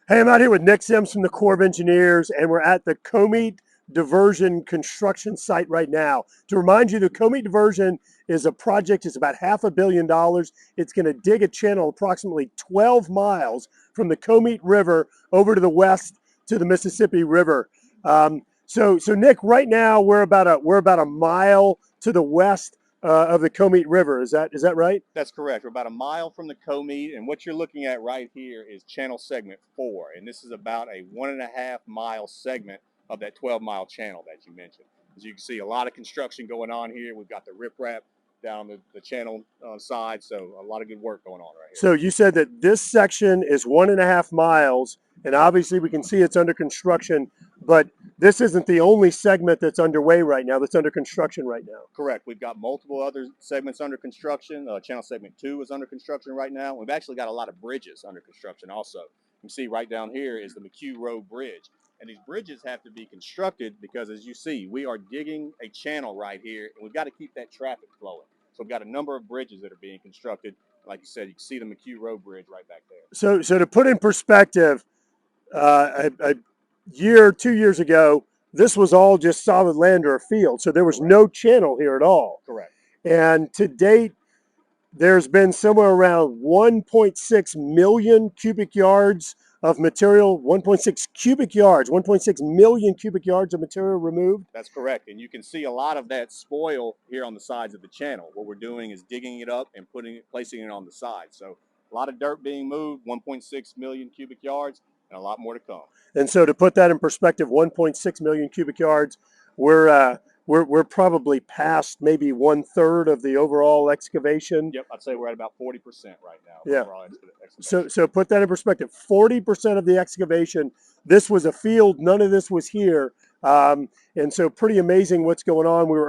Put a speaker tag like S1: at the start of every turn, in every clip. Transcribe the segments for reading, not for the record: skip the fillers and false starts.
S1: Hey, I'm out here with Nick Sims from the Corps of Engineers, and we're at the Comite Diversion construction site right now. To remind you, the Comite Diversion is a project, it's about $500 million. It's going to dig a channel approximately 12 miles from the Comite River over to the west to the Mississippi River. So Nick, right now we're about a mile to the west of the Comite River. Is that right?
S2: That's correct. We're about a mile from the Comite, and what you're looking at right here is channel segment 4, and this is about a 1.5 mile segment of that 12-mile channel that you mentioned. As you can see, a lot of construction going on here. We've got the riprap down the channel side, so a lot of good work going on right here.
S1: So you said that this section is 1.5 miles, and obviously we can see it's under construction, but this isn't the only segment that's underway right now, that's under construction right now.
S2: Correct. We've got multiple other segments under construction. Channel segment 2 is under construction right now. We've actually got a lot of bridges under construction also. You can see right down here is the McHugh Road Bridge. And these bridges have to be constructed because, as you see, we are digging a channel right here, and we've got to keep that traffic flowing. So we've got a number of bridges that are being constructed. Like you said, you can see the McHugh Road Bridge right back there.
S1: So to put in perspective, a year, 2 years ago, this was all just solid land or a field. So there was
S2: Correct.
S1: no channel here at all.
S2: Correct.
S1: And to date, there's been somewhere around 1.6 million cubic yards of material, 1.6 million cubic yards of material removed.
S2: That's correct. And you can see a lot of that spoil here on the sides of the channel. What we're doing is digging it up and placing it on the side. So a lot of dirt being moved, 1.6 million cubic yards, and a lot more to come.
S1: And so to put that in perspective, 1.6 million cubic yards, we're probably past maybe 1/3 of the overall excavation.
S2: Yep, I'd say we're at about 40% right now.
S1: Yeah.
S2: Overall excavation.
S1: So put that in perspective. 40% of the excavation. This was a field. None of this was here. And so pretty amazing what's going on. We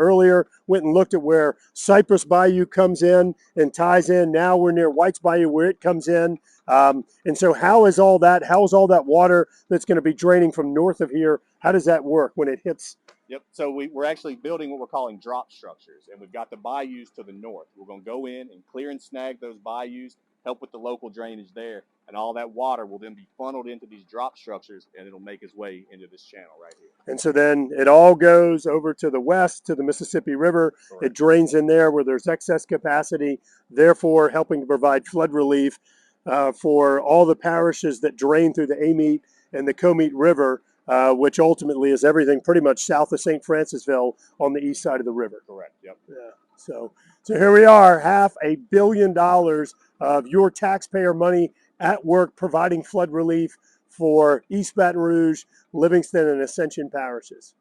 S1: went and looked at where Cypress Bayou comes in and ties in. Now we're near White's Bayou where it comes in. And so how is all that water that's going to be draining from north of here? How does that work when it hits?
S2: Yep, so we're actually building what we're calling drop structures, and we've got the bayous to the north. We're going to go in and clear and snag those bayous, help with the local drainage there, and all that water will then be funneled into these drop structures, and it'll make its way into this channel right here.
S1: And so then it all goes over to the west to the Mississippi River. Correct. It drains in there where there's excess capacity, therefore helping to provide flood relief for all the parishes that drain through the Amite and the Comite River, which ultimately is everything pretty much south of St. Francisville on the east side of the river.
S2: Correct. Yep.
S1: Yeah. So here we are, $500 million of your taxpayer money at work providing flood relief for East Baton Rouge, Livingston, and Ascension parishes.